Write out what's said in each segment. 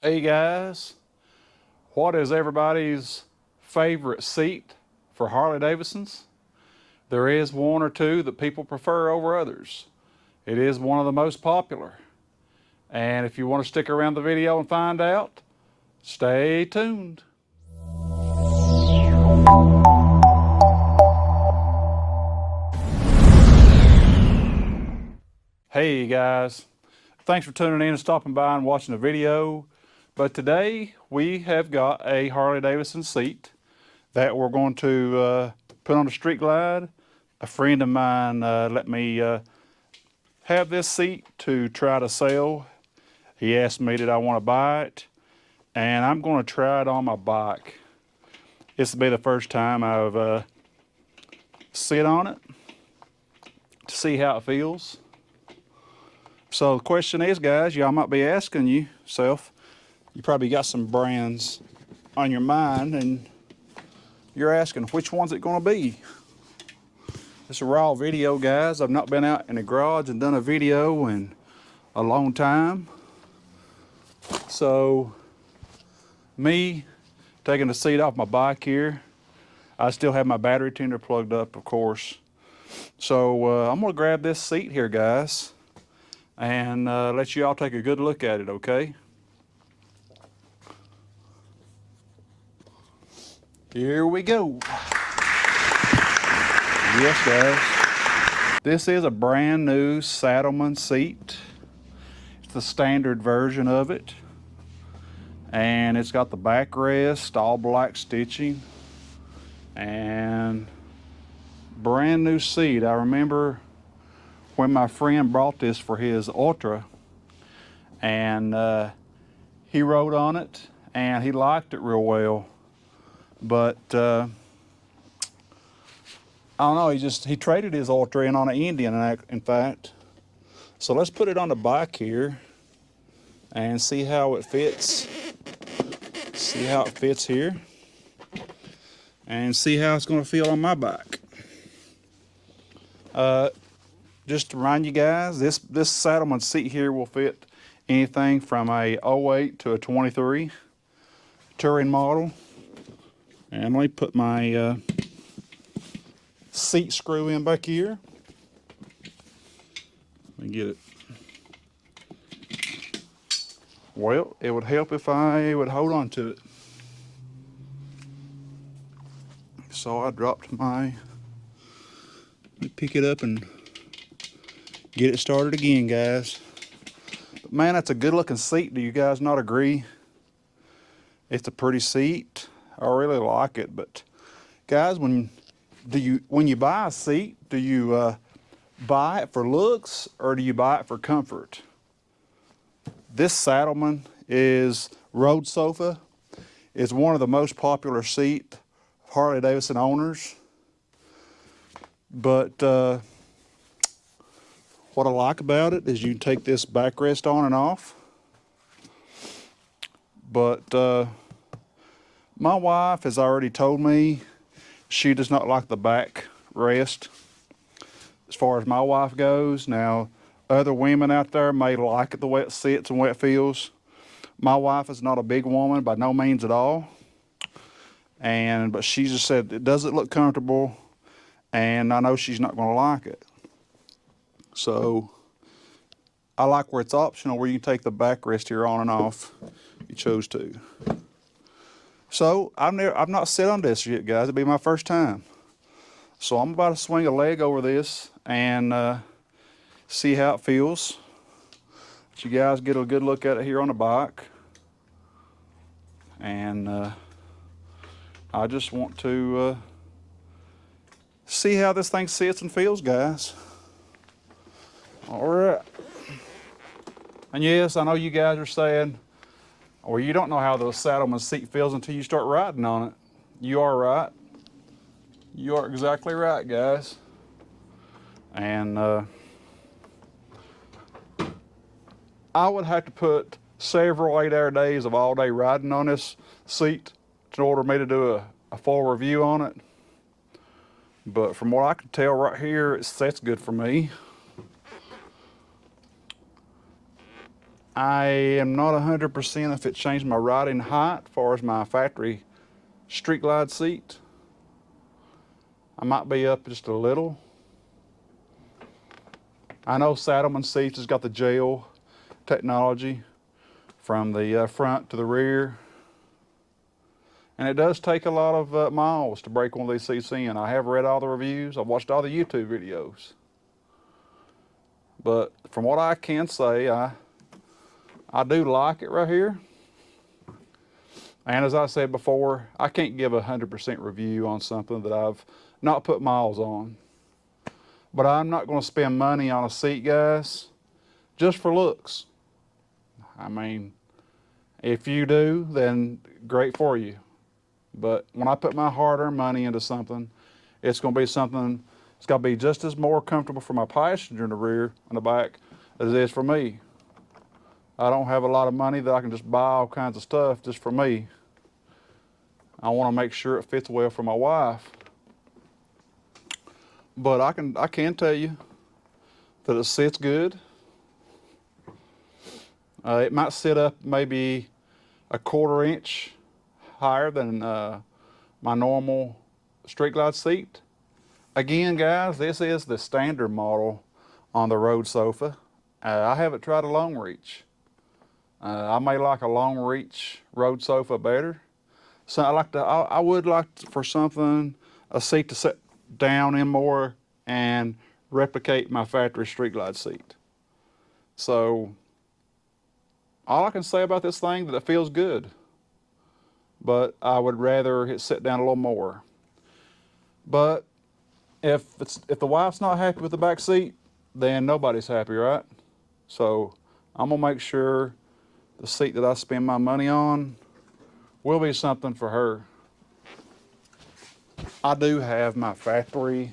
Hey guys, what is everybody's favorite seat for Harley Davidsons? There is one or two that people prefer over others. It is one of the most popular. And if you want to stick around the video and find out, stay tuned. Hey guys, thanks for tuning in and stopping by and watching the video. But today we have got a Harley Davidson seat that we're going to put on a street glide. A friend of mine let me have this seat to try to sell. He asked me did I want to buy it, and I'm going to try it on my bike. This will be the first time I've sit on it to see how it feels. So the question is, guys, y'all might be asking yourself, you probably got some brands on your mind and you're asking which one's it going to be. It's a raw video, guys. I've not been out in the garage and done a video in a long time. So me taking the seat off my bike here, I still have my battery tender plugged up, of course. So I'm going to grab this seat here, guys, and let you all take a good look at it, okay? Here we go. Yes, guys. This is a brand new Saddleman seat. It's the standard version of it. And it's got the backrest, all black stitching. And brand new seat. I remember when my friend brought this for his Ultra, and he rode on it and he liked it real well, but I don't know, he traded his Ultra in on an Indian, in fact. So let's put it on the bike here and see how it fits. See how it fits here and see how it's going to feel on my bike. Just to remind you guys, this Saddleman seat here will fit anything from a 08 to a 23 touring model. And let me put my seat screw in back here. Let me get it. Well, it would help if I would hold on to it. So I dropped let me pick it up and get it started again, guys. But man, that's a good looking seat. Do you guys not agree? It's a pretty seat. I really like it. But guys, when you buy a seat, do you buy it for looks or do you buy it for comfort? This Saddleman is road sofa. It's one of the most popular seat Harley Davidson owners. But what I like about it is you can take this backrest on and off. But my wife has already told me she does not like the backrest as far as my wife goes. Now, other women out there may like it the way it sits and the way it feels. My wife is not a big woman by no means at all. But she just said it doesn't look comfortable, and I know she's not going to like it. So I like where it's optional, where you can take the backrest here on and off if you chose to. So I've not sat on this yet, guys. It'll be my first time. So I'm about to swing a leg over this and see how it feels. Let you guys get a good look at it here on the bike. And I just want to see how this thing sits and feels, guys. All right. And yes, I know you guys are saying, well, you don't know how the Saddleman seat feels until you start riding on it. You are right. You are exactly right, guys. And I would have to put several 8-hour days of all-day riding on this seat in order for me to do a full review on it. But from what I can tell right here, it sets good for me. I am not 100% if it changed my riding height as far as my factory street glide seat. I might be up just a little. I know Saddleman Seats has got the gel technology from the front to the rear. And it does take a lot of miles to break one of these seats in. I have read all the reviews. I've watched all the YouTube videos. But from what I can say, I do like it right here. And as I said before, I can't give a 100% review on something that I've not put miles on. But I'm not going to spend money on a seat, guys, just for looks. I mean, if you do, then great for you. But when I put my hard-earned money into something, it's going to be something, it's got to be just as more comfortable for my passenger in the rear and the back as it is for me. I don't have a lot of money that I can just buy all kinds of stuff just for me. I want to make sure it fits well for my wife. But I can tell you that it sits good. It might sit up maybe a 1/4 inch higher than my normal street glide seat. Again, guys, this is the standard model on the road sofa. I haven't tried a long reach. I may like a long reach road sofa better. So I would like for something, a seat to sit down in more and replicate my factory street glide seat. So all I can say about this thing that it feels good, but I would rather it sit down a little more. But if the wife's not happy with the back seat, then nobody's happy, right? So I'm gonna make sure the seat that I spend my money on will be something for her. I do have my factory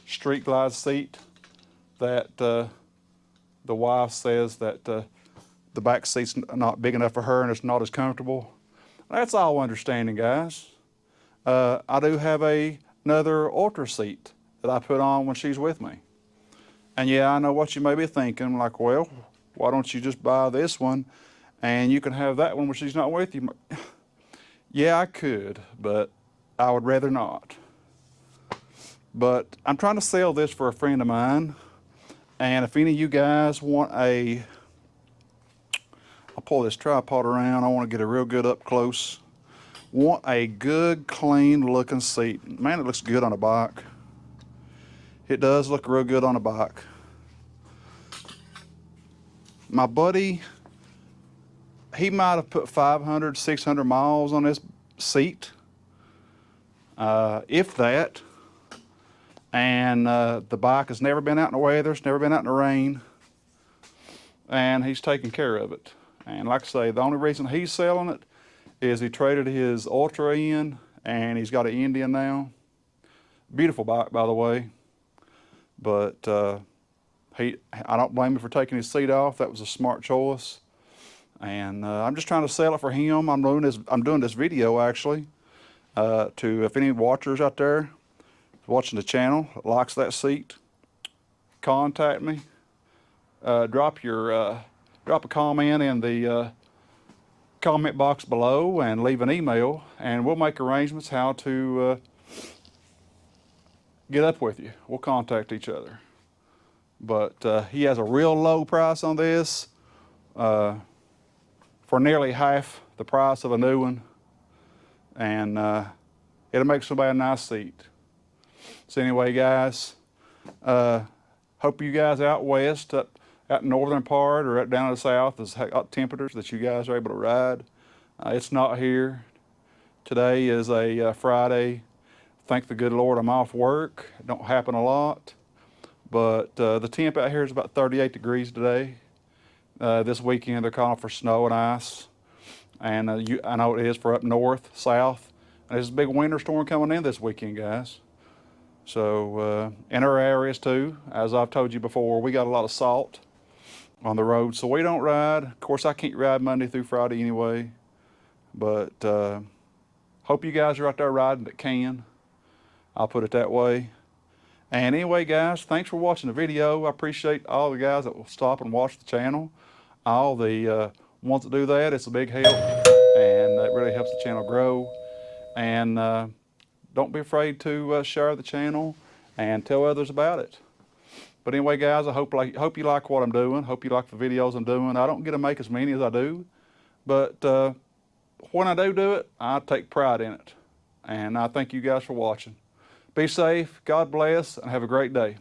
street glide seat that the wife says that the back seat's not big enough for her and it's not as comfortable. That's all understanding, guys. I do have another Ultra seat that I put on when she's with me. And yeah, I know what you may be thinking, like, well, why don't you just buy this one and you can have that one when she's not with you? Yeah, I could, but I would rather not. But I'm trying to sell this for a friend of mine. And if any of you guys want I'll pull this tripod around. I want to get a real good up close. Want a good, clean looking seat. Man, it looks good on a bike. It does look real good on a bike. My buddy, he might have put 500, 600 miles on this seat, if that. And the bike has never been out in the weather, it's never been out in the rain, and he's taking care of it. And like I say, the only reason he's selling it is he traded his Ultra in, and he's got an Indian now. Beautiful bike, by the way. But I don't blame him for taking his seat off. That was a smart choice. And I'm just trying to sell it for him. I'm doing this video actually to, if any watchers out there watching the channel likes that seat, contact me. Drop a comment in the comment box below and leave an email, and we'll make arrangements how to get up with you. We'll contact each other. But he has a real low price on this for nearly half the price of a new one, and it'll make somebody a nice seat. So anyway, guys, hope you guys out west, out northern part or out down to the south has got temperatures that you guys are able to ride. It's not here. Today is a Friday. Thank the good Lord I'm off work. It don't happen a lot. But the temp out here is about 38 degrees today. This weekend they're calling for snow and ice. And I know it is for up north, south. And there's a big winter storm coming in this weekend, guys. So in our areas too, as I've told you before, we got a lot of salt on the road, so we don't ride. Of course, I can't ride Monday through Friday anyway. But hope you guys are out there riding that can. I'll put it that way. And anyway, guys, thanks for watching the video. I appreciate all the guys that will stop and watch the channel. All the ones that do that, it's a big help, and it really helps the channel grow. And don't be afraid to share the channel and tell others about it. But anyway, guys, I hope you like what I'm doing. Hope you like the videos I'm doing. I don't get to make as many as I do, but when I do it, I take pride in it. And I thank you guys for watching. Be safe, God bless, and have a great day.